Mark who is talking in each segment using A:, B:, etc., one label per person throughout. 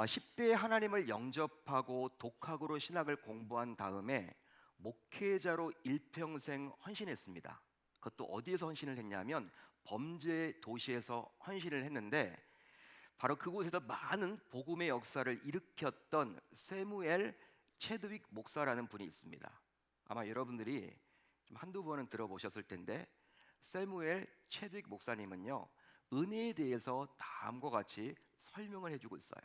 A: 10대 하나님을 영접하고 독학으로 신학을 공부한 다음에 목회자로 일평생 헌신했습니다. 그것도 어디에서 헌신을 했냐면 범죄 도시에서 헌신을 했는데, 바로 그곳에서 많은 복음의 역사를 일으켰던 세무엘 체드윅 목사라는 분이 있습니다. 아마 여러분들이 좀 한두 번은 들어보셨을 텐데, 세무엘 체드윅 목사님은요, 은혜에 대해서 다음과 같이 설명을 해주고 있어요.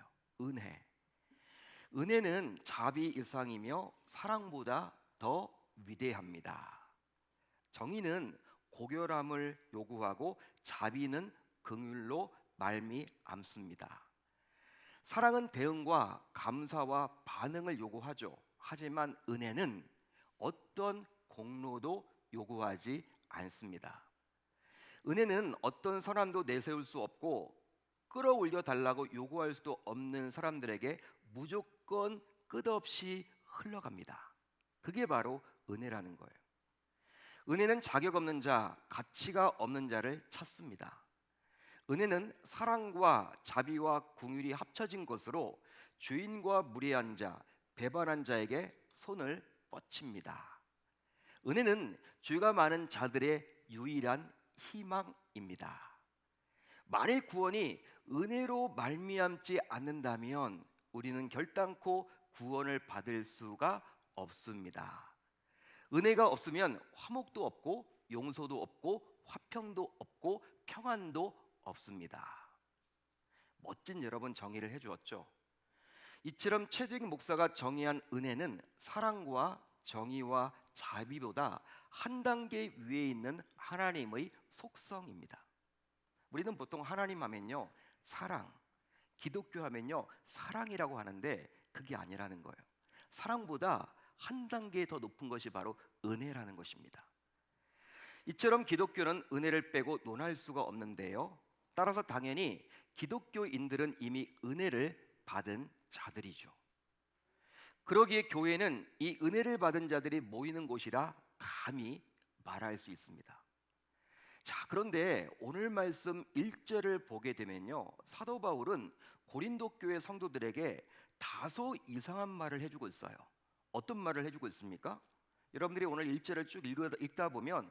A: 은혜는 자비 일상이며 사랑보다 더 위대합니다. 정의는 고결함을 요구하고 자비는 긍휼로 말미암습니다. 사랑은 대응과 감사와 반응을 요구하죠. 하지만 은혜는 어떤 공로도 요구하지 않습니다. 은혜는 어떤 선함도 내세울 수 없고 끌어올려 달라고 요구할 수도 없는 사람들에게 무조건 끝없이 흘러갑니다. 그게 바로 은혜라는 거예요. 은혜는 자격 없는 자, 가치가 없는 자를 찾습니다. 은혜는 사랑과 자비와 긍휼이 합쳐진 것으로 죄인과 무례한 자, 배반한 자에게 손을 뻗칩니다. 은혜는 죄가 많은 자들의 유일한 희망입니다. 만일 구원이 은혜로 말미암지 않는다면 우리는 결단코 구원을 받을 수가 없습니다. 은혜가 없으면 화목도 없고 용서도 없고 화평도 없고 평안도 없습니다. 멋진 여러분 정의를 해주었죠. 이처럼 체드윅 목사가 정의한 은혜는 사랑과 정의와 자비보다 한 단계 위에 있는 하나님의 속성입니다. 우리는 보통 하나님 하면요 사랑, 기독교 하면요 사랑이라고 하는데 그게 아니라는 거예요. 사랑보다 한 단계 더 높은 것이 바로 은혜라는 것입니다. 이처럼 기독교는 은혜를 빼고 논할 수가 없는데요, 따라서 당연히 기독교인들은 이미 은혜를 받은 자들이죠. 그러기에 교회는 이 은혜를 받은 자들이 모이는 곳이라 감히 말할 수 있습니다. 자, 그런데 오늘 말씀 1절을 보게 되면요, 사도 바울은 고린도 교회 성도들에게 다소 이상한 말을 해주고 있어요. 어떤 말을 해주고 있습니까? 여러분들이 오늘 1절을 쭉 읽다 보면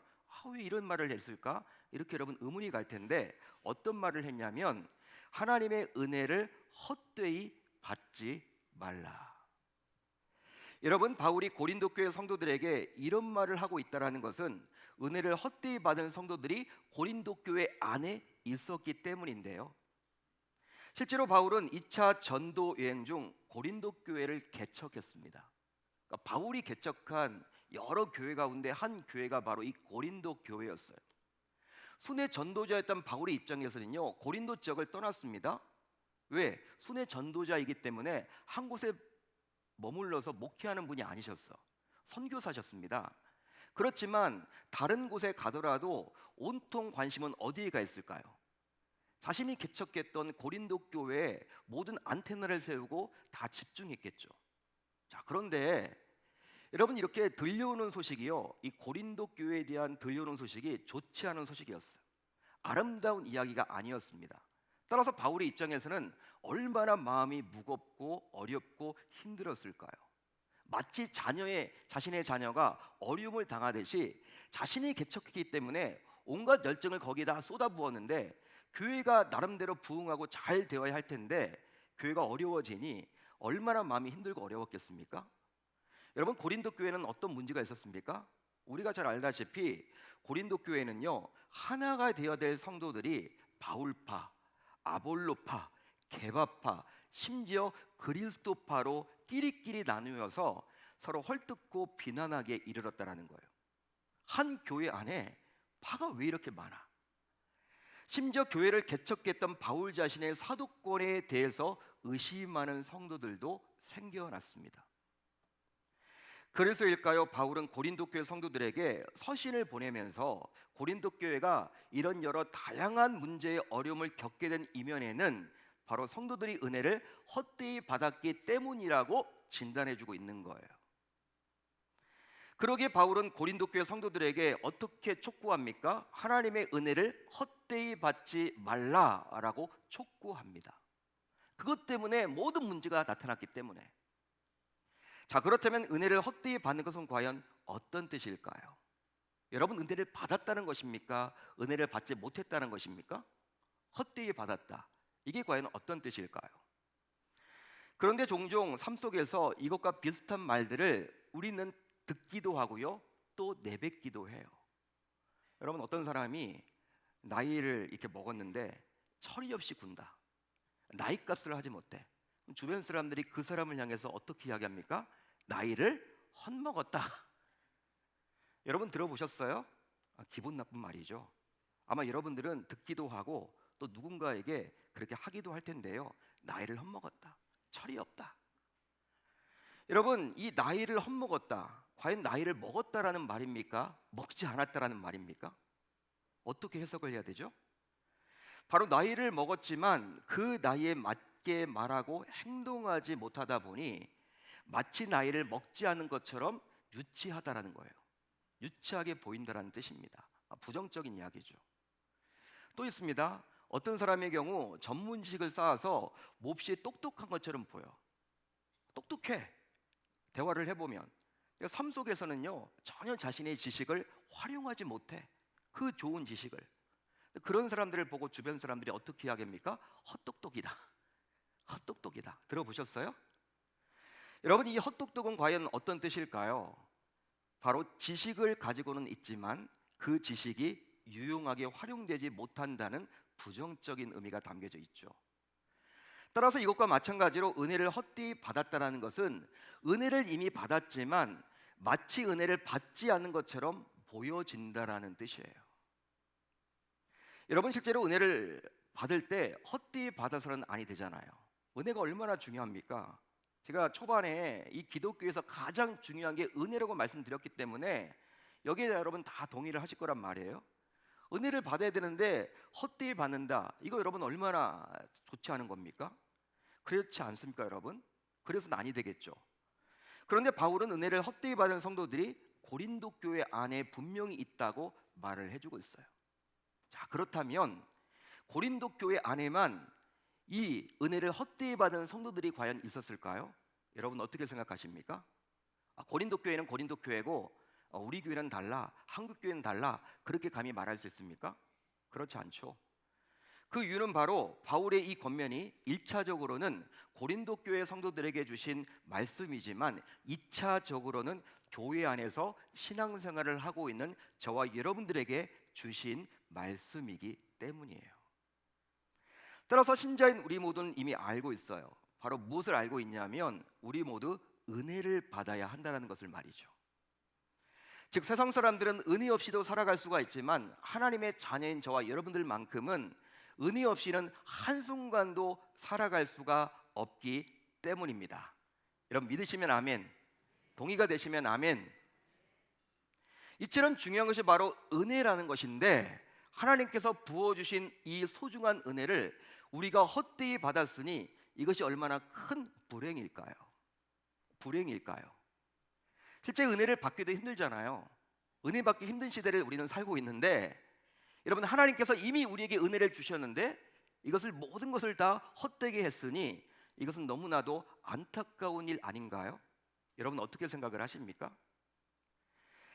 A: 왜 이런 말을 했을까? 이렇게 여러분 의문이 갈 텐데, 어떤 말을 했냐면 하나님의 은혜를 헛되이 받지 말라. 여러분, 바울이 고린도 교회 성도들에게 이런 말을 하고 있다는 것은 은혜를 헛되이 받은 성도들이 고린도 교회 안에 있었기 때문인데요, 실제로 바울은 2차 전도 여행 중 고린도 교회를 개척했습니다. 그러니까 바울이 개척한 여러 교회 가운데 한 교회가 바로 이 고린도 교회였어요. 순회 전도자였던 바울의 입장에서는요, 고린도 지역을 떠났습니다. 왜? 순회 전도자이기 때문에 한 곳에 머물러서 목회하는 분이 아니셨어. 선교사셨습니다. 그렇지만 다른 곳에 가더라도 온통 관심은 어디에 가 있을까요? 자신이 개척했던 고린도 교회에 모든 안테나를 세우고 다 집중했겠죠. 자, 그런데 여러분, 이렇게 들려오는 소식이요, 이 고린도 교회에 대한 들려오는 소식이 좋지 않은 소식이었어요. 아름다운 이야기가 아니었습니다. 따라서 바울의 입장에서는 얼마나 마음이 무겁고 어렵고 힘들었을까요? 마치 자신의 자녀가 어려움을 당하듯이 자신이 개척했기 때문에 온갖 열정을 거기다 쏟아부었는데, 교회가 나름대로 부흥하고 잘 되어야 할 텐데 교회가 어려워지니 얼마나 마음이 힘들고 어려웠겠습니까? 여러분, 고린도 교회는 어떤 문제가 있었습니까? 우리가 잘 알다시피 고린도 교회는요, 하나가 되어야 될 성도들이 바울파, 아볼로파, 게바파, 심지어 그리스도파로 끼리끼리 나누어서 서로 헐뜯고 비난하게 이르렀다는 거예요. 한 교회 안에 파가 왜 이렇게 많아? 심지어 교회를 개척했던 바울 자신의 사도권에 대해서 의심하는 성도들도 생겨났습니다. 그래서일까요, 바울은 고린도 교회 성도들에게 서신을 보내면서 고린도 교회가 이런 여러 다양한 문제의 어려움을 겪게 된 이면에는 바로 성도들이 은혜를 헛되이 받았기 때문이라고 진단해주고 있는 거예요. 그러기에 바울은 고린도 교회 성도들에게 어떻게 촉구합니까? 하나님의 은혜를 헛되이 받지 말라라고 촉구합니다. 그것 때문에 모든 문제가 나타났기 때문에. 자, 그렇다면 은혜를 헛되이 받는 것은 과연 어떤 뜻일까요? 여러분, 은혜를 받았다는 것입니까? 은혜를 받지 못했다는 것입니까? 헛되이 받았다. 이게 과연 어떤 뜻일까요? 그런데 종종 삶 속에서 이것과 비슷한 말들을 우리는 듣기도 하고요, 또 내뱉기도 해요. 여러분, 어떤 사람이 나이를 이렇게 먹었는데 철이 없이 군다. 나이 값을 하지 못해. 주변 사람들이 그 사람을 향해서 어떻게 이야기합니까? 나이를 헛먹었다. 여러분 들어보셨어요? 기분 나쁜 말이죠. 아마 여러분들은 듣기도 하고 또 누군가에게 그렇게 하기도 할 텐데요. 나이를 헛먹었다. 철이 없다. 여러분, 이 나이를 헛먹었다. 과연 나이를 먹었다라는 말입니까? 먹지 않았다라는 말입니까? 어떻게 해석을 해야 되죠? 바로 나이를 먹었지만 그 나이에 맞게 말하고 행동하지 못하다 보니 마치 나이를 먹지 않은 것처럼 유치하다라는 거예요. 유치하게 보인다라는 뜻입니다. 부정적인 이야기죠. 또 있습니다. 어떤 사람의 경우 전문 지식을 쌓아서 몹시 똑똑한 것처럼 보여. 똑똑해. 대화를 해보면 삶 속에서는요, 전혀 자신의 지식을 활용하지 못해. 그 좋은 지식을. 그런 사람들을 보고 주변 사람들이 어떻게 이야기합니까? 헛똑똑이다. 헛똑똑이다. 들어보셨어요? 여러분, 이 헛똑똑은 과연 어떤 뜻일까요? 바로 지식을 가지고는 있지만 그 지식이 유용하게 활용되지 못한다는 부정적인 의미가 담겨져 있죠. 따라서 이것과 마찬가지로 은혜를 헛되이 받았다는 것은 은혜를 이미 받았지만 마치 은혜를 받지 않은 것처럼 보여진다라는 뜻이에요. 여러분, 실제로 은혜를 받을 때 헛되이 받아서는 아니 되잖아요. 은혜가 얼마나 중요합니까? 제가 초반에 이 기독교에서 가장 중요한 게 은혜라고 말씀드렸기 때문에 여기에 여러분 다 동의를 하실 거란 말이에요. 은혜를 받아야 되는데 헛되이 받는다. 이거 여러분 얼마나 좋지 않은 겁니까? 그렇지 않습니까, 여러분? 그래서는 아니 되겠죠. 그런데 바울은 은혜를 헛되이 받은 성도들이 고린도 교회 안에 분명히 있다고 말을 해주고 있어요. 자, 그렇다면 고린도 교회 안에만 이 은혜를 헛되이 받은 성도들이 과연 있었을까요? 여러분 어떻게 생각하십니까? 고린도 교회는 고린도 교회고 우리 교회는 달라, 한국 교회는 달라, 그렇게 감히 말할 수 있습니까? 그렇지 않죠. 그 이유는 바로 바울의 이 권면이 1차적으로는 고린도 교회 성도들에게 주신 말씀이지만 2차적으로는 교회 안에서 신앙생활을 하고 있는 저와 여러분들에게 주신 말씀이기 때문이에요. 따라서 신자인 우리 모두는 이미 알고 있어요. 바로 무엇을 알고 있냐면 우리 모두 은혜를 받아야 한다는 것을 말이죠. 즉 세상 사람들은 은혜 없이도 살아갈 수가 있지만 하나님의 자녀인 저와 여러분들만큼은 은혜 없이는 한순간도 살아갈 수가 없기 때문입니다. 여러분 믿으시면 아멘, 동의가 되시면 아멘. 이처럼 중요한 것이 바로 은혜라는 것인데 하나님께서 부어주신 이 소중한 은혜를 우리가 헛되이 받았으니 이것이 얼마나 큰 불행일까요? 불행일까요? 실제 은혜를 받기도 힘들잖아요. 은혜 받기 힘든 시대를 우리는 살고 있는데 여러분 하나님께서 이미 우리에게 은혜를 주셨는데 이것을 모든 것을 다 헛되게 했으니 이것은 너무나도 안타까운 일 아닌가요? 여러분 어떻게 생각을 하십니까?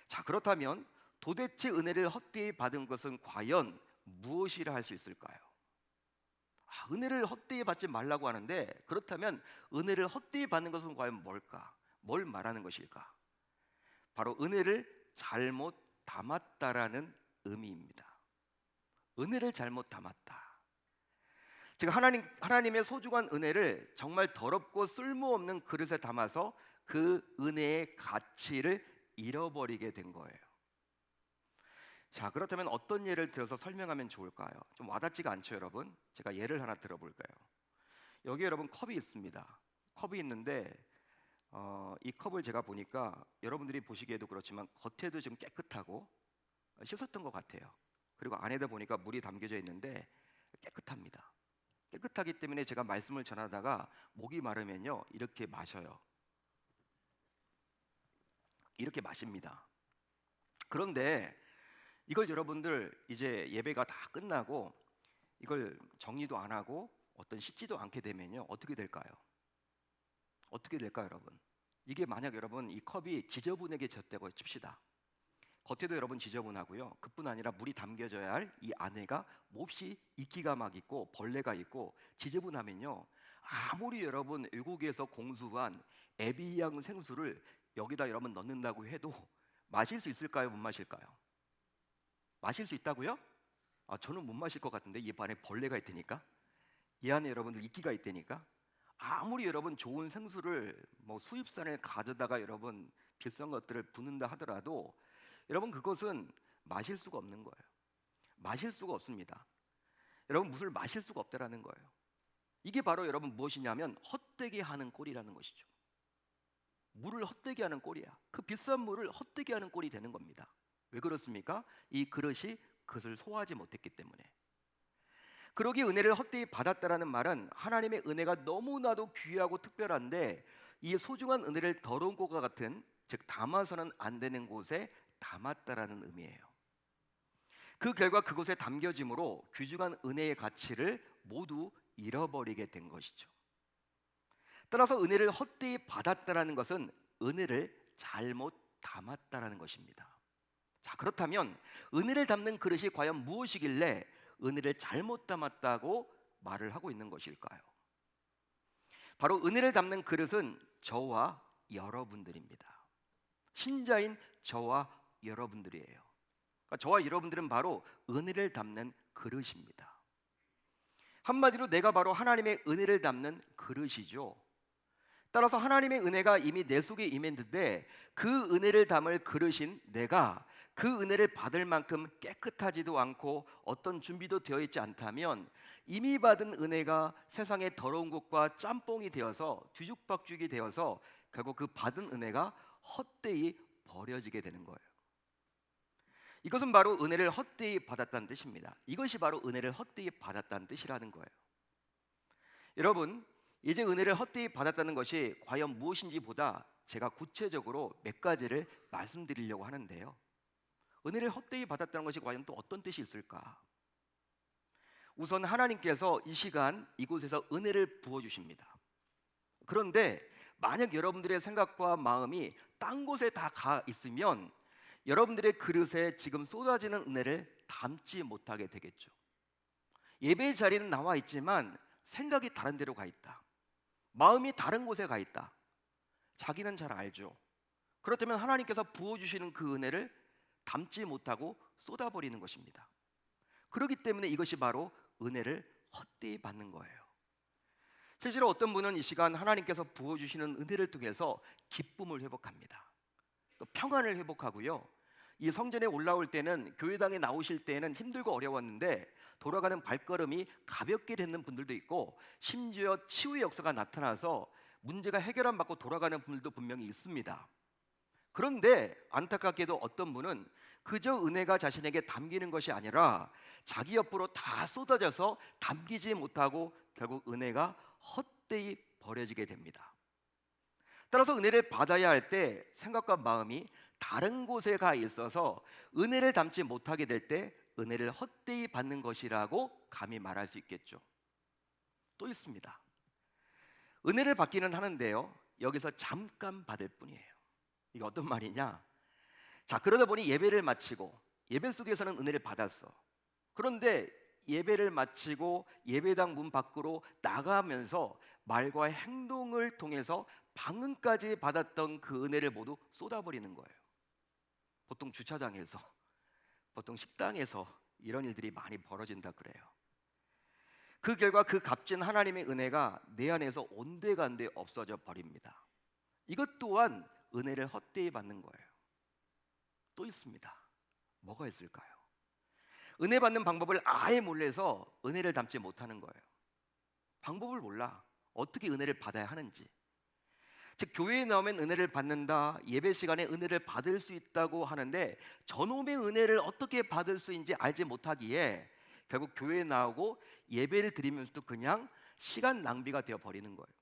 A: 자, 그렇다면 도대체 은혜를 헛되이 받은 것은 과연 무엇이라 할 수 있을까요? 은혜를 헛되이 받지 말라고 하는데 그렇다면 은혜를 헛되이 받는 것은 과연 뭘까? 뭘 말하는 것일까? 바로 은혜를 잘못 담았다라는 의미입니다. 은혜를 잘못 담았다. 즉 하나님의 소중한 은혜를 정말 더럽고 쓸모없는 그릇에 담아서 그 은혜의 가치를 잃어버리게 된 거예요. 자, 그렇다면 어떤 예를 들어서 설명하면 좋을까요? 좀 와닿지가 않죠, 여러분? 제가 예를 하나 들어볼까요? 여기 여러분 컵이 있습니다. 컵이 있는데 이 컵을 제가 보니까 여러분들이 보시기에도 그렇지만 겉에도 지금 깨끗하고 씻었던 것 같아요. 그리고 안에다 보니까 물이 담겨져 있는데 깨끗합니다. 깨끗하기 때문에 제가 말씀을 전하다가 목이 마르면요 이렇게 마셔요. 이렇게 마십니다. 그런데 이걸 여러분들 이제 예배가 다 끝나고 이걸 정리도 안 하고 어떤 씻지도 않게 되면요, 어떻게 될까요? 어떻게 될까요, 여러분? 이게 만약 여러분 이 컵이 지저분하게 졌다고 칩시다. 겉에도 여러분 지저분하고요. 그뿐 아니라 물이 담겨져야 할 이 안에가 몹시 이끼가 막 있고 벌레가 있고 지저분하면요. 아무리 여러분 외국에서 공수한 에비앙 생수를 여기다 여러분 넣는다고 해도 마실 수 있을까요? 못 마실까요? 마실 수 있다고요? 저는 못 마실 것 같은데 이 안에 벌레가 있다니까. 이 안에 여러분들 이끼가 있다니까. 아무리 여러분 좋은 생수를 뭐 수입산을 가져다가 여러분 비싼 것들을 붓는다 하더라도 여러분 그것은 마실 수가 없는 거예요. 마실 수가 없습니다. 여러분 물을 마실 수가 없다라는 거예요. 이게 바로 여러분 무엇이냐면 헛되게 하는 꼴이라는 것이죠. 물을 헛되게 하는 꼴이야. 그 비싼 물을 헛되게 하는 꼴이 되는 겁니다. 왜 그렇습니까? 이 그릇이 그것을 소화하지 못했기 때문에. 그러기 은혜를 헛되이 받았다라는 말은 하나님의 은혜가 너무나도 귀하고 특별한데 이 소중한 은혜를 더러운 것과 같은, 즉 담아서는 안 되는 곳에 담았다라는 의미예요. 그 결과 그곳에 담겨짐으로 귀중한 은혜의 가치를 모두 잃어버리게 된 것이죠. 따라서 은혜를 헛되이 받았다라는 것은 은혜를 잘못 담았다라는 것입니다. 자, 그렇다면 은혜를 담는 그릇이 과연 무엇이길래 은혜를 잘못 담았다고 말을 하고 있는 것일까요? 바로 은혜를 담는 그릇은 저와 여러분들입니다. 신자인 저와 여러분들이에요. 그러니까 저와 여러분들은 바로 은혜를 담는 그릇입니다. 한마디로 내가 바로 하나님의 은혜를 담는 그릇이죠. 따라서 하나님의 은혜가 이미 내 속에 임했는데 그 은혜를 담을 그릇인 내가 그 은혜를 받을 만큼 깨끗하지도 않고 어떤 준비도 되어 있지 않다면 이미 받은 은혜가 세상의 더러운 것과 짬뽕이 되어서 뒤죽박죽이 되어서 결국 그 받은 은혜가 헛되이 버려지게 되는 거예요. 이것은 바로 은혜를 헛되이 받았다는 뜻입니다. 이것이 바로 은혜를 헛되이 받았다는 뜻이라는 거예요. 여러분, 이제 은혜를 헛되이 받았다는 것이 과연 무엇인지 보다 제가 구체적으로 몇 가지를 말씀드리려고 하는데요. 은혜를 헛되이 받았다는 것이 과연 또 어떤 뜻이 있을까? 우선 하나님께서 이 시간 이곳에서 은혜를 부어주십니다. 그런데 만약 여러분들의 생각과 마음이 딴 곳에 다 가 있으면 여러분들의 그릇에 지금 쏟아지는 은혜를 담지 못하게 되겠죠. 예배의 자리는 나와 있지만 생각이 다른 데로 가 있다. 마음이 다른 곳에 가 있다. 자기는 잘 알죠. 그렇다면 하나님께서 부어주시는 그 은혜를 담지 못하고 쏟아버리는 것입니다. 그렇기 때문에 이것이 바로 은혜를 헛되이 받는 거예요. 실제로 어떤 분은 이 시간 하나님께서 부어주시는 은혜를 통해서 기쁨을 회복합니다. 또 평안을 회복하고요. 이 성전에 올라올 때는, 교회당에 나오실 때는 힘들고 어려웠는데 돌아가는 발걸음이 가볍게 되는 분들도 있고 심지어 치유의 역사가 나타나서 문제가 해결 안 받고 돌아가는 분들도 분명히 있습니다. 그런데 안타깝게도 어떤 분은 그저 은혜가 자신에게 담기는 것이 아니라 자기 옆으로 다 쏟아져서 담기지 못하고 결국 은혜가 헛되이 버려지게 됩니다. 따라서 은혜를 받아야 할 때 생각과 마음이 다른 곳에 가 있어서 은혜를 담지 못하게 될 때 은혜를 헛되이 받는 것이라고 감히 말할 수 있겠죠. 또 있습니다. 은혜를 받기는 하는데요, 여기서 잠깐 받을 뿐이에요. 이게 어떤 말이냐? 자, 그러다 보니 예배를 마치고 예배 속에서는 은혜를 받았어. 그런데 예배를 마치고 예배당 문 밖으로 나가면서 말과 행동을 통해서 방금까지 받았던 그 은혜를 모두 쏟아버리는 거예요. 보통 주차장에서, 보통 식당에서 이런 일들이 많이 벌어진다 그래요. 그 결과 그 값진 하나님의 은혜가 내 안에서 온데간데 없어져 버립니다. 이것 또한 은혜를 헛되이 받는 거예요. 또 있습니다. 뭐가 있을까요? 은혜 받는 방법을 아예 몰라서 은혜를 담지 못하는 거예요. 방법을 몰라. 어떻게 은혜를 받아야 하는지. 즉 교회에 나오면 은혜를 받는다, 예배 시간에 은혜를 받을 수 있다고 하는데 저놈의 은혜를 어떻게 받을 수 있는지 알지 못하기에 결국 교회에 나오고 예배를 드리면서도 그냥 시간 낭비가 되어 버리는 거예요.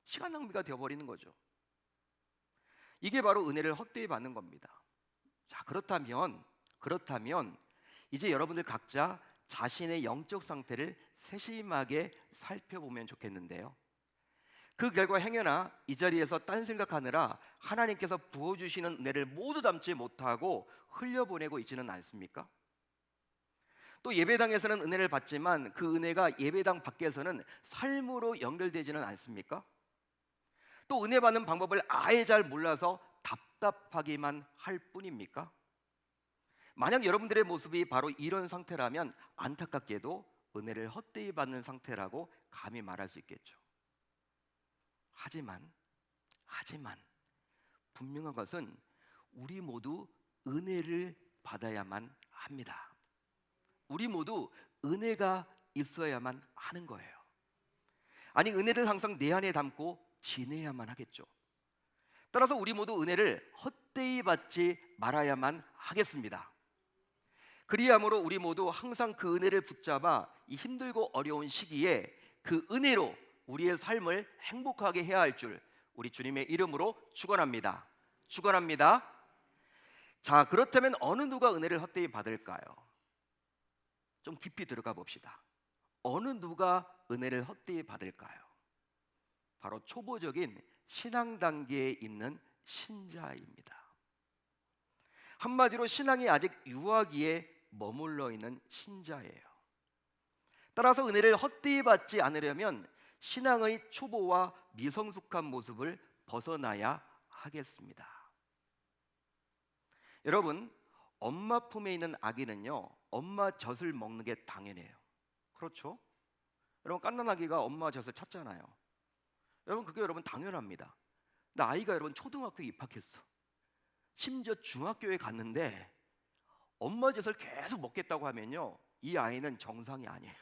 A: 시간 낭비가 되어 버리는 거죠. 이게 바로 은혜를 헛되이 받는 겁니다. 자, 그렇다면 이제 여러분들 각자 자신의 영적 상태를 세심하게 살펴보면 좋겠는데요. 그 결과 행여나 이 자리에서 딴 생각하느라 하나님께서 부어주시는 은혜를 모두 담지 못하고 흘려보내고 있지는 않습니까? 또 예배당에서는 은혜를 받지만 그 은혜가 예배당 밖에서는 삶으로 연결되지는 않습니까? 또 은혜 받는 방법을 아예 잘 몰라서 답답하기만 할 뿐입니까? 만약 여러분들의 모습이 바로 이런 상태라면 안타깝게도 은혜를 헛되이 받는 상태라고 감히 말할 수 있겠죠. 하지만 분명한 것은 우리 모두 은혜를 받아야만 합니다. 우리 모두 은혜가 있어야만 하는 거예요. 아니, 은혜를 항상 내 안에 담고 지내야만 하겠죠. 따라서 우리 모두 은혜를 헛되이 받지 말아야만 하겠습니다. 그리하므로 우리 모두 항상 그 은혜를 붙잡아 이 힘들고 어려운 시기에 그 은혜로 우리의 삶을 행복하게 해야 할 줄 우리 주님의 이름으로 축원합니다. 축원합니다. 자, 그렇다면 어느 누가 은혜를 헛되이 받을까요? 좀 깊이 들어가 봅시다. 어느 누가 은혜를 헛되이 받을까요? 바로 초보적인 신앙 단계에 있는 신자입니다. 한마디로 신앙이 아직 유아기에 머물러 있는 신자예요. 따라서 은혜를 헛되이 받지 않으려면 신앙의 초보와 미성숙한 모습을 벗어나야 하겠습니다. 여러분, 엄마 품에 있는 아기는요, 엄마 젖을 먹는 게 당연해요. 그렇죠? 여러분, 갓난아기가 엄마 젖을 찾잖아요. 여러분, 그게 여러분 당연합니다. 근데 아이가 여러분 초등학교에 입학했어. 심지어 중학교에 갔는데 엄마 젖을 계속 먹겠다고 하면요, 이 아이는 정상이 아니에요.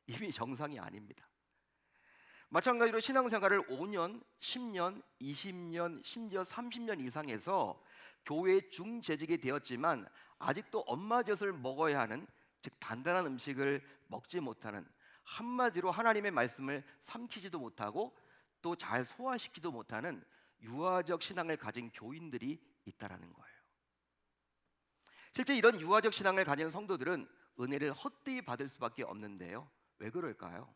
A: 이미 정상이 아닙니다. 마찬가지로 신앙생활을 5년, 10년, 20년, 심지어 30년 이상 해서 교회에 중재직이 되었지만 아직도 엄마 젖을 먹어야 하는, 즉 단단한 음식을 먹지 못하는, 한마디로 하나님의 말씀을 삼키지도 못하고 또 잘 소화시키지도 못하는 유아적 신앙을 가진 교인들이 있다라는 거예요. 실제 이런 유아적 신앙을 가진 성도들은 은혜를 헛되이 받을 수밖에 없는데요. 왜 그럴까요?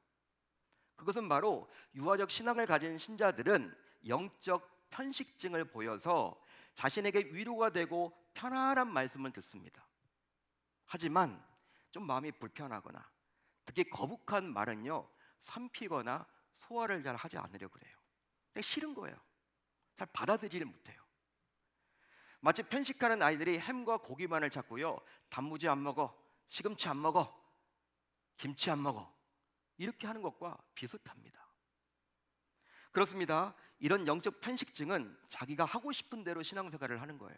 A: 그것은 바로 유아적 신앙을 가진 신자들은 영적 편식증을 보여서 자신에게 위로가 되고 편안한 말씀을 듣습니다. 하지만 좀 마음이 불편하거나 특히 거북한 말은요, 삼키거나 소화를 잘 하지 않으려고 그래요. 그냥 싫은 거예요. 잘 받아들이지 못해요. 마치 편식하는 아이들이 햄과 고기만을 찾고요, 단무지 안 먹어, 시금치 안 먹어, 김치 안 먹어, 이렇게 하는 것과 비슷합니다. 그렇습니다. 이런 영적 편식증은 자기가 하고 싶은 대로 신앙생활을 하는 거예요.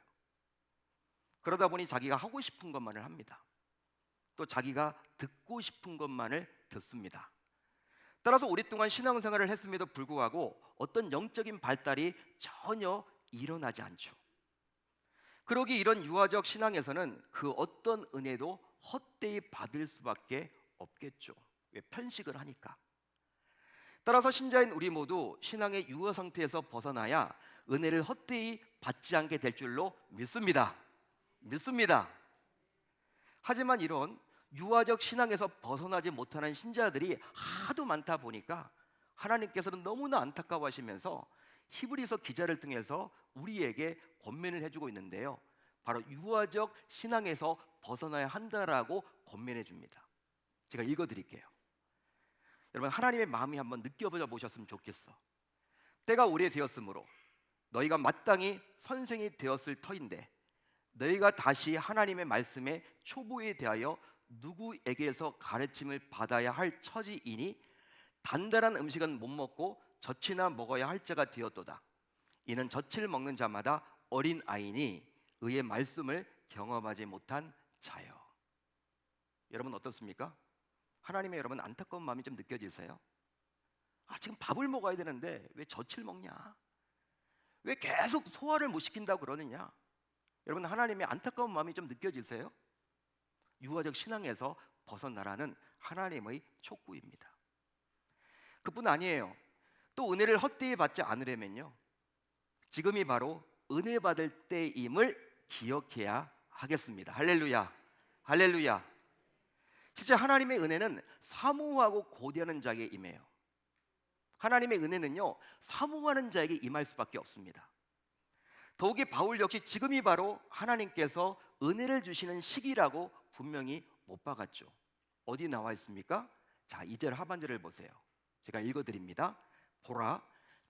A: 그러다 보니 자기가 하고 싶은 것만을 합니다. 또 자기가 듣고 싶은 것만을 듣습니다. 따라서 오랫동안 신앙생활을 했음에도 불구하고 어떤 영적인 발달이 전혀 일어나지 않죠. 그러기 이런 유아적 신앙에서는 그 어떤 은혜도 헛되이 받을 수밖에 없겠죠. 왜? 편식을 하니까. 따라서 신자인 우리 모두 신앙의 유아 상태에서 벗어나야 은혜를 헛되이 받지 않게 될 줄로 믿습니다. 하지만 이런 유아적 신앙에서 벗어나지 못하는 신자들이 하도 많다 보니까 하나님께서는 너무나 안타까워하시면서 히브리서 기자를 통해서 우리에게 권면을 해주고 있는데요, 바로 유아적 신앙에서 벗어나야 한다라고 권면해 줍니다. 제가 읽어드릴게요. 여러분, 하나님의 마음이 한번 느껴보셨으면 좋겠어. 때가 오래되었으므로 너희가 마땅히 선생이 되었을 터인데 너희가 다시 하나님의 말씀에 초보에 대하여 누구에게서 가르침을 받아야 할 처지이니 단단한 음식은 못 먹고 젖이나 먹어야 할 자가 되었도다. 이는 젖을 먹는 자마다 어린 아이니 의의 말씀을 경험하지 못한 자요. 여러분 어떻습니까? 하나님의 여러분 안타까운 마음이 좀 느껴지세요? 지금 밥을 먹어야 되는데 왜 젖을 먹냐? 왜 계속 소화를 못 시킨다고 그러느냐? 여러분, 하나님의 안타까운 마음이 좀 느껴지세요? 유아적 신앙에서 벗어나라는 하나님의 촉구입니다. 그뿐 아니에요. 또 은혜를 헛되이 받지 않으려면요, 지금이 바로 은혜 받을 때임을 기억해야 하겠습니다. 할렐루야, 할렐루야. 실제 하나님의 은혜는 사모하고 고대하는 자에게 임해요. 하나님의 은혜는요, 사모하는 자에게 임할 수밖에 없습니다. 더욱이 바울 역시 지금이 바로 하나님께서 은혜를 주시는 시기라고 분명히 못 박았죠. 어디 나와 있습니까? 자, 2절 하반절을 보세요. 제가 읽어드립니다. 보라,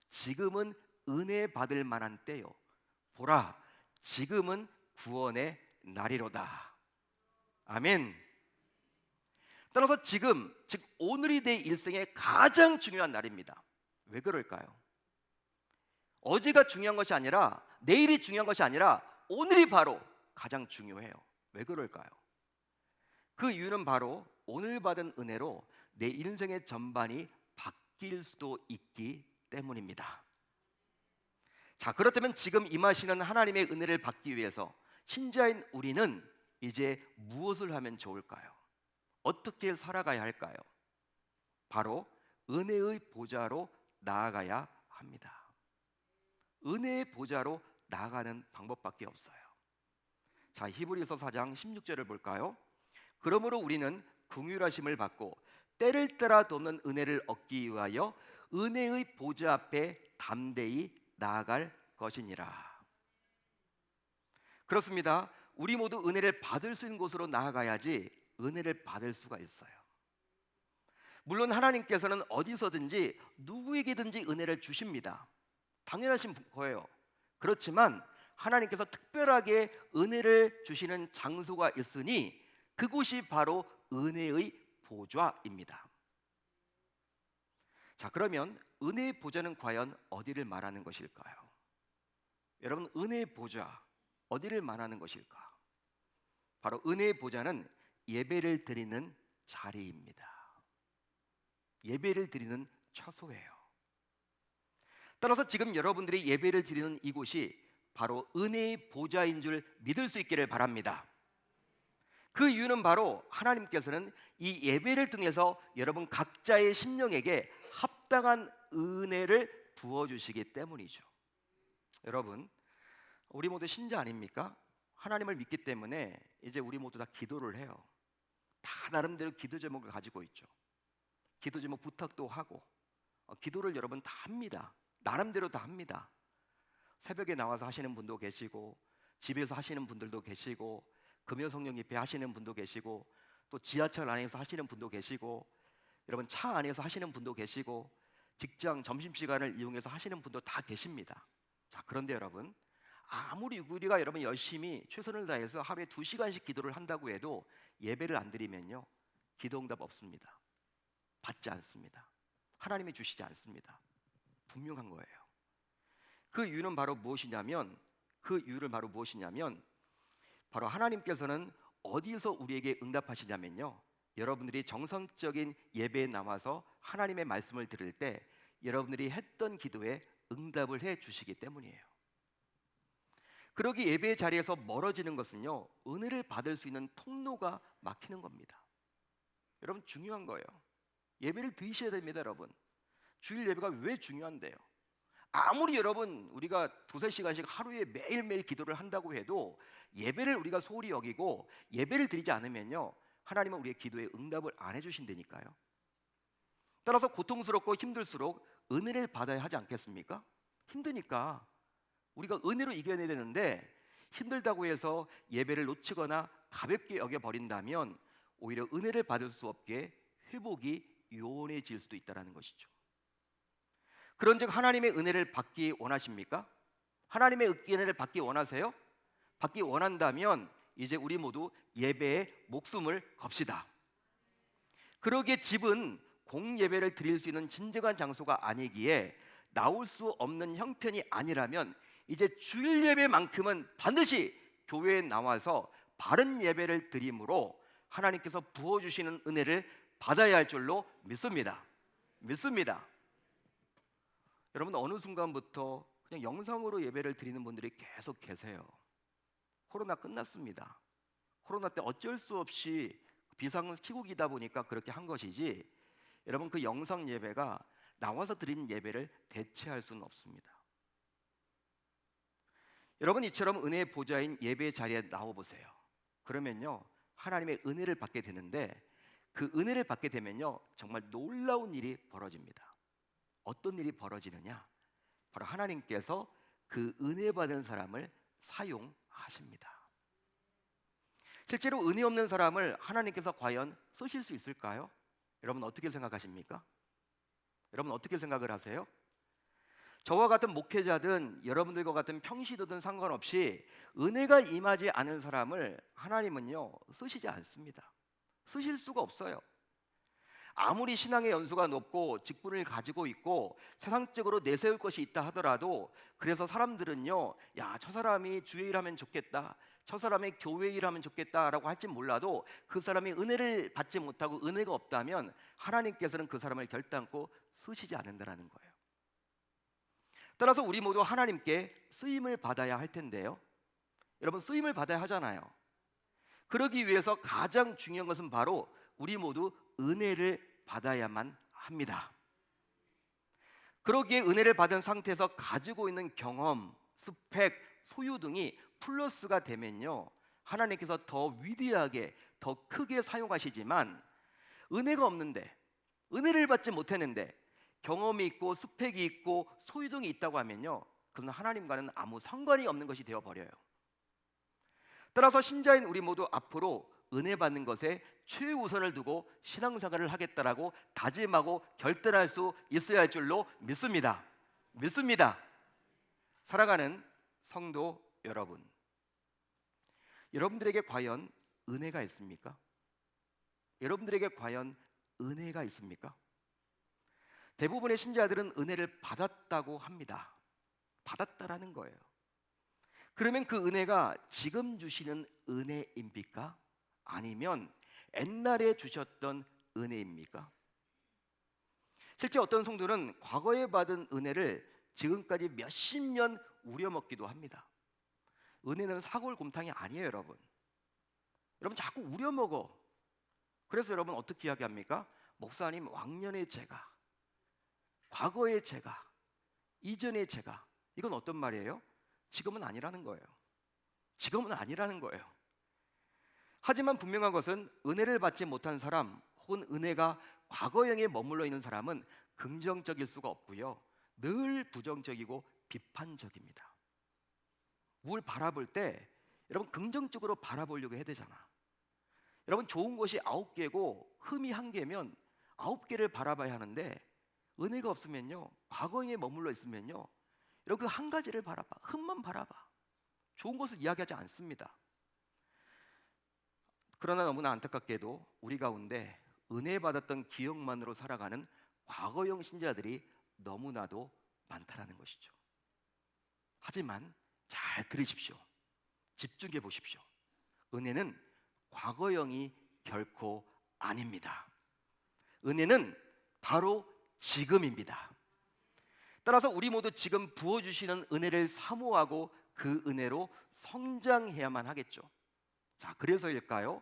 A: 지금은 은혜 받을 만한 때요. 보라, 지금은 구원의 날이로다. 아멘. 따라서 지금, 즉 오늘이 내 일생의 가장 중요한 날입니다. 왜 그럴까요? 어제가 중요한 것이 아니라, 내일이 중요한 것이 아니라 오늘이 바로 가장 중요해요. 왜 그럴까요? 그 이유는 바로 오늘 받은 은혜로 내 인생의 전반이 바뀔 수도 있기 때문입니다. 자, 그렇다면 지금 임하시는 하나님의 은혜를 받기 위해서 신자인 우리는 이제 무엇을 하면 좋을까요? 어떻게 살아가야 할까요? 바로 은혜의 보좌로 나아가야 합니다. 은혜의 보좌로 나아가는 방법밖에 없어요. 자, 히브리서 4장 16절을 볼까요? 그러므로 우리는 긍휼하심을 받고 때를 따라 돕는 은혜를 얻기 위하여 은혜의 보좌 앞에 담대히 나아갈 것이니라. 그렇습니다. 우리 모두 은혜를 받을 수 있는 곳으로 나아가야지 은혜를 받을 수가 있어요. 물론 하나님께서는 어디서든지 누구에게든지 은혜를 주십니다. 당연하신 거예요. 그렇지만 하나님께서 특별하게 은혜를 주시는 장소가 있으니 그곳이 바로 은혜의 보좌입니다. 자, 그러면 은혜의 보좌는 과연 어디를 말하는 것일까요? 여러분, 은혜의 보좌 어디를 말하는 것일까? 바로 은혜의 보좌는 예배를 드리는 자리입니다. 예배를 드리는 처소예요. 따라서 지금 여러분들이 예배를 드리는 이곳이 바로 은혜의 보좌인 줄 믿을 수 있기를 바랍니다. 그 이유는 바로 하나님께서는 이 예배를 통해서 여러분 각자의 심령에게 합당한 은혜를 부어주시기 때문이죠. 여러분, 우리 모두 신자 아닙니까? 하나님을 믿기 때문에 이제 우리 모두 다 기도를 해요. 다 나름대로 기도 제목을 가지고 있죠. 기도 제목 부탁도 하고 기도를 여러분 다 합니다. 나름대로 다 합니다. 새벽에 나와서 하시는 분도 계시고, 집에서 하시는 분들도 계시고, 금요성령 집회 하시는 분도 계시고, 또 지하철 안에서 하시는 분도 계시고, 여러분 차 안에서 하시는 분도 계시고, 직장 점심시간을 이용해서 하시는 분도 다 계십니다. 자, 그런데 여러분, 아무리 우리가 여러분 열심히 최선을 다해서 하루에 2시간씩 기도를 한다고 해도 예배를 안 드리면요, 기도응답 없습니다. 받지 않습니다. 하나님이 주시지 않습니다. 분명한 거예요. 그 이유는 바로 무엇이냐면, 바로 하나님께서는 어디서 우리에게 응답하시냐면요, 여러분들이 정성적인 예배에 나와서 하나님의 말씀을 들을 때 여러분들이 했던 기도에 응답을 해 주시기 때문이에요. 그러기 예배의 자리에서 멀어지는 것은요, 은혜를 받을 수 있는 통로가 막히는 겁니다. 여러분, 중요한 거예요. 예배를 드리셔야 됩니다. 여러분, 주일 예배가 왜 중요한데요? 아무리 여러분 우리가 2-3시간씩 하루에 매일매일 기도를 한다고 해도 예배를 우리가 소홀히 여기고 예배를 드리지 않으면요, 하나님은 우리의 기도에 응답을 안 해주신다니까요. 따라서 고통스럽고 힘들수록 은혜를 받아야 하지 않겠습니까? 힘드니까 우리가 은혜로 이겨내야 되는데, 힘들다고 해서 예배를 놓치거나 가볍게 여겨버린다면 오히려 은혜를 받을 수 없게 회복이 요원해질 수도 있다는 것이죠. 그런즉 하나님의 은혜를 받기 원하십니까? 하나님의 은혜를 받기 원하세요? 받기 원한다면 이제 우리 모두 예배에 목숨을 겁시다. 그러기에 집은 공예배를 드릴 수 있는 진정한 장소가 아니기에 나올 수 없는 형편이 아니라면 이제 주일 예배만큼은 반드시 교회에 나와서 바른 예배를 드림으로 하나님께서 부어주시는 은혜를 받아야 할 줄로 믿습니다. 여러분, 어느 순간부터 그냥 영상으로 예배를 드리는 분들이 계속 계세요. 코로나 끝났습니다. 코로나 때 어쩔 수 없이 비상 시국이다 보니까 그렇게 한 것이지, 여러분 그 영상 예배가 나와서 드리는 예배를 대체할 수는 없습니다. 여러분, 이처럼 은혜의 보좌인 예배의 자리에 나와보세요. 그러면요, 하나님의 은혜를 받게 되는데, 그 은혜를 받게 되면요, 정말 놀라운 일이 벌어집니다. 어떤 일이 벌어지느냐? 바로 하나님께서 그 은혜 받은 사람을 사용하십니다. 실제로 은혜 없는 사람을 하나님께서 과연 쓰실 수 있을까요? 여러분 어떻게 생각하십니까? 여러분 어떻게 생각을 하세요? 저와 같은 목회자든 여러분들과 같은 평시도든 상관없이 은혜가 임하지 않은 사람을 하나님은요 쓰시지 않습니다. 쓰실 수가 없어요. 아무리 신앙의 연수가 높고 직분을 가지고 있고 세상적으로 내세울 것이 있다 하더라도, 그래서 사람들은요, 야, 저 사람이 주의 일하면 좋겠다, 저 사람이 교회 일하면 좋겠다라고 할지 몰라도 그 사람이 은혜를 받지 못하고 은혜가 없다면 하나님께서는 그 사람을 결단코 쓰시지 않는다라는 거예요. 따라서 우리 모두 하나님께 쓰임을 받아야 할 텐데요, 여러분 쓰임을 받아야 하잖아요. 그러기 위해서 가장 중요한 것은 바로 우리 모두 은혜를 받아야만 합니다. 그러기에 은혜를 받은 상태에서 가지고 있는 경험, 스펙, 소유 등이 플러스가 되면요, 하나님께서 더 위대하게, 더 크게 사용하시지만, 은혜가 없는데, 은혜를 받지 못했는데 경험이 있고 스펙이 있고 소유 등이 있다고 하면요, 그건 하나님과는 아무 상관이 없는 것이 되어버려요. 따라서 신자인 우리 모두 앞으로 은혜 받는 것에 최우선을 두고 신앙생활을 하겠다라고 다짐하고 결단할 수 있어야 할 줄로 믿습니다. 사랑하는 성도 여러분, 여러분들에게 과연 은혜가 있습니까? 여러분들에게 과연 은혜가 있습니까? 대부분의 신자들은 은혜를 받았다고 합니다. 받았다라는 거예요. 그러면 그 은혜가 지금 주시는 은혜입니까? 아니면 옛날에 주셨던 은혜입니까? 실제 어떤 성도는 과거에 받은 은혜를 지금까지 몇십 년 우려먹기도 합니다. 은혜는 사골곰탕이 아니에요, 여러분. 여러분 자꾸 우려먹어. 그래서 여러분 어떻게 이야기합니까? 목사님, 왕년의 제가, 과거의 제가, 이전의 제가, 이건 어떤 말이에요? 지금은 아니라는 거예요. 지금은 아니라는 거예요. 하지만 분명한 것은 은혜를 받지 못한 사람, 혹은 은혜가 과거형에 머물러 있는 사람은 긍정적일 수가 없고요, 늘 부정적이고 비판적입니다. 뭘 바라볼 때 여러분 긍정적으로 바라보려고 해야 되잖아. 여러분 좋은 것이 9개고 흠이 1개면 9개를 바라봐야 하는데, 은혜가 없으면요, 과거형에 머물러 있으면요, 여러분 그 한 가지를 바라봐, 흠만 바라봐. 좋은 것을 이야기하지 않습니다. 그러나 너무나 안타깝게도 우리 가운데 은혜 받았던 기억만으로 살아가는 과거형 신자들이 너무나도 많다라는 것이죠. 하지만 잘 들으십시오. 집중해 보십시오. 은혜는 과거형이 결코 아닙니다. 은혜는 바로 지금입니다. 따라서 우리 모두 지금 부어주시는 은혜를 사모하고 그 은혜로 성장해야만 하겠죠. 자, 그래서일까요?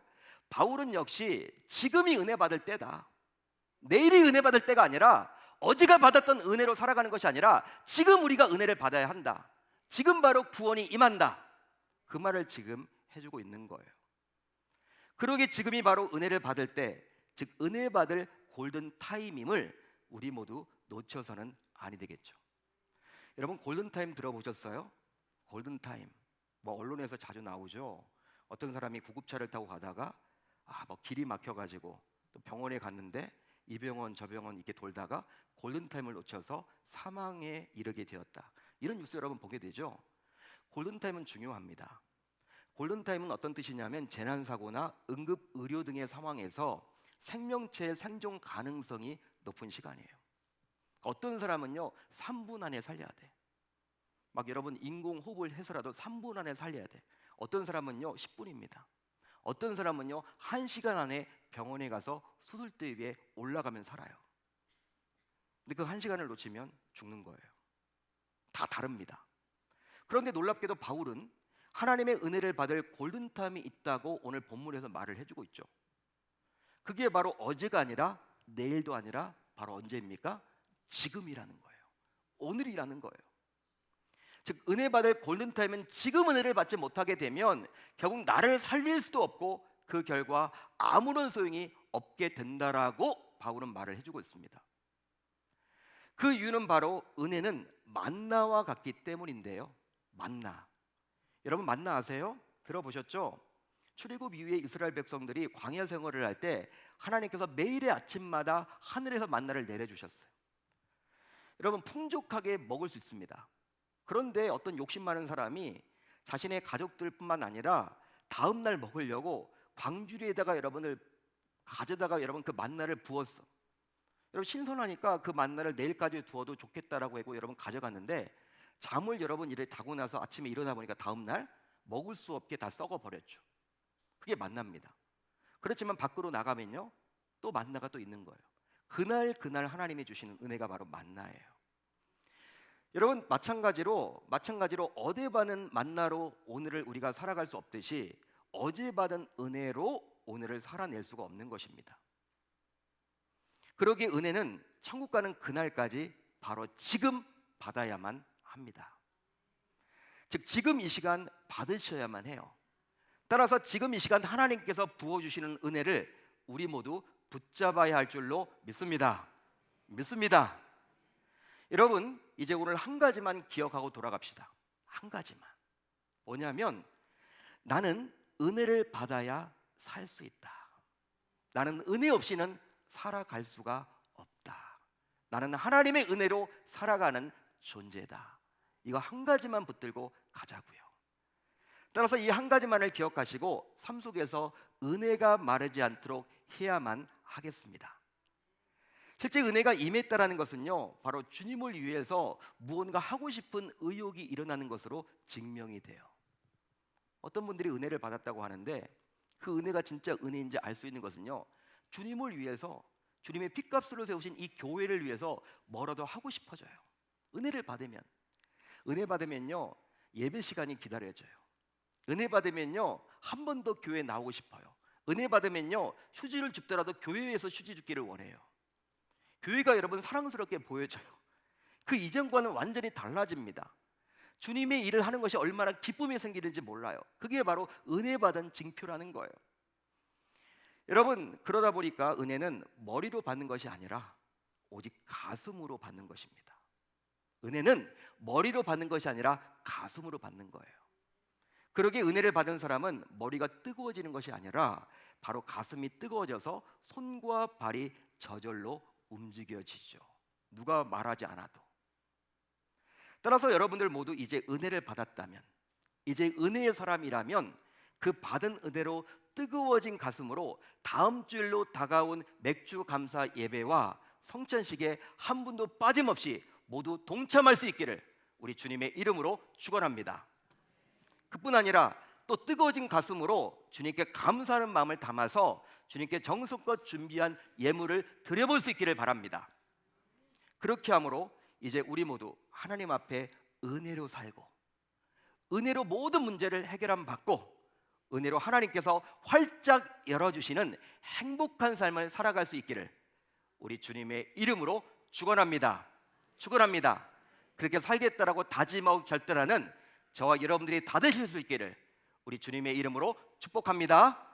A: 바울은 역시 지금이 은혜 받을 때다, 내일이 은혜 받을 때가 아니라 어제가 받았던 은혜로 살아가는 것이 아니라 지금 우리가 은혜를 받아야 한다, 지금 바로 구원이 임한다, 그 말을 지금 해주고 있는 거예요. 그러기에 지금이 바로 은혜를 받을 때, 즉 은혜 받을 골든 타임임을 우리 모두 놓쳐서는 아니 되겠죠. 여러분 골든 타임 들어보셨어요? 골든 타임, 뭐 언론에서 자주 나오죠. 어떤 사람이 구급차를 타고 가다가 뭐 길이 막혀가지고 또 병원에 갔는데 이 병원 저 병원 이렇게 돌다가 골든 타임을 놓쳐서 사망에 이르게 되었다. 이런 뉴스 여러분 보게 되죠. 골든 타임은 중요합니다. 골든 타임은 어떤 뜻이냐면 재난 사고나 응급 의료 등의 상황에서 생명체의 생존 가능성이 높은 시간이에요. 어떤 사람은요 3분 안에 살려야 돼. 막 여러분 인공호흡을 해서라도 3분 안에 살려야 돼. 어떤 사람은요 10분입니다. 어떤 사람은요 1시간 안에 병원에 가서 수술대 위에 올라가면 살아요. 근데 그 1시간을 놓치면 죽는 거예요. 다 다릅니다. 그런데 놀랍게도 바울은 하나님의 은혜를 받을 골든타임이 있다고 오늘 본문에서 말을 해주고 있죠. 그게 바로 어제가 아니라 내일도 아니라 바로 언제입니까? 지금이라는 거예요. 오늘이라는 거예요. 즉 은혜 받을 골든타임은 지금 은혜를 받지 못하게 되면 결국 나를 살릴 수도 없고 그 결과 아무런 소용이 없게 된다라고 바울은 말을 해주고 있습니다. 그 이유는 바로 은혜는 만나와 같기 때문인데요. 만나. 여러분 만나 아세요? 들어보셨죠? 출애굽 이후에 이스라엘 백성들이 광야 생활을 할 때 하나님께서 매일의 아침마다 하늘에서 만나를 내려주셨어요. 여러분 풍족하게 먹을 수 있습니다. 그런데 어떤 욕심 많은 사람이 자신의 가족들뿐만 아니라 다음 날 먹으려고 광주리에다가 여러분을 가져다가 여러분 그 만나를 부었어. 여러분 신선하니까 그 만나를 내일까지 두어도 좋겠다라고 하고 여러분 가져갔는데 잠을 여러분 이래 자고 나서 아침에 일어나 보니까 다음 날 먹을 수 없게 다 썩어 버렸죠. 그게 만나입니다. 그렇지만 밖으로 나가면요 또 만나가 또 있는 거예요. 그날 하나님이 주시는 은혜가 바로 만나예요. 여러분 마찬가지로 어제 받은 만나로 오늘을 우리가 살아갈 수 없듯이 어제 받은 은혜로 오늘을 살아낼 수가 없는 것입니다. 그러기에 은혜는 천국 가는 그날까지 바로 지금 받아야만 합니다. 즉 지금 이 시간 받으셔야만 해요. 따라서 지금 이 시간 하나님께서 부어주시는 은혜를 우리 모두 붙잡아야 할 줄로 믿습니다. 여러분 이제 오늘 한 가지만 기억하고 돌아갑시다. 한 가지만. 뭐냐면 나는 은혜를 받아야 살 수 있다. 나는 은혜 없이는 살아갈 수가 없다. 나는 하나님의 은혜로 살아가는 존재다. 이거 한 가지만 붙들고 가자고요. 따라서 이 한 가지만을 기억하시고 삶 속에서 은혜가 마르지 않도록 해야만 하겠습니다. 실제 은혜가 임했다라는 것은요 바로 주님을 위해서 무언가 하고 싶은 의욕이 일어나는 것으로 증명이 돼요. 어떤 분들이 은혜를 받았다고 하는데 그 은혜가 진짜 은혜인지 알 수 있는 것은요 주님을 위해서 주님의 핏값으로 세우신 이 교회를 위해서 뭐라도 하고 싶어져요. 은혜 받으면요 예배 시간이 기다려져요. 은혜 받으면요 한 번 더 교회 나오고 싶어요. 은혜 받으면요 휴지를 줍더라도 교회에서 휴지 줍기를 원해요. 교회가 여러분 사랑스럽게 보여져요. 그 이전과는 완전히 달라집니다. 주님의 일을 하는 것이 얼마나 기쁨이 생기는지 몰라요. 그게 바로 은혜 받은 징표라는 거예요. 여러분 그러다 보니까 은혜는 머리로 받는 것이 아니라 오직 가슴으로 받는 것입니다. 은혜는 머리로 받는 것이 아니라 가슴으로 받는 거예요. 그러기에 은혜를 받은 사람은 머리가 뜨거워지는 것이 아니라 바로 가슴이 뜨거워져서 손과 발이 저절로 움직여지죠. 누가 말하지 않아도. 따라서 여러분들 모두 이제 은혜를 받았다면, 이제 은혜의 사람이라면 그 받은 은혜로 뜨거워진 가슴으로 다음 주일로 다가온 맥주 감사 예배와 성찬식에 한 분도 빠짐없이 모두 동참할 수 있기를 우리 주님의 이름으로 축원합니다. 그뿐 아니라 또 뜨거워진 가슴으로 주님께 감사하는 마음을 담아서 주님께 정성껏 준비한 예물을 드려볼 수 있기를 바랍니다. 그렇게 함으로 이제 우리 모두 하나님 앞에 은혜로 살고 은혜로 모든 문제를 해결함 받고 은혜로 하나님께서 활짝 열어주시는 행복한 삶을 살아갈 수 있기를 우리 주님의 이름으로 축원합니다. 그렇게 살겠다라고 다짐하고 결단하는 저와 여러분들이 다 되실 수 있기를 우리 주님의 이름으로 축복합니다.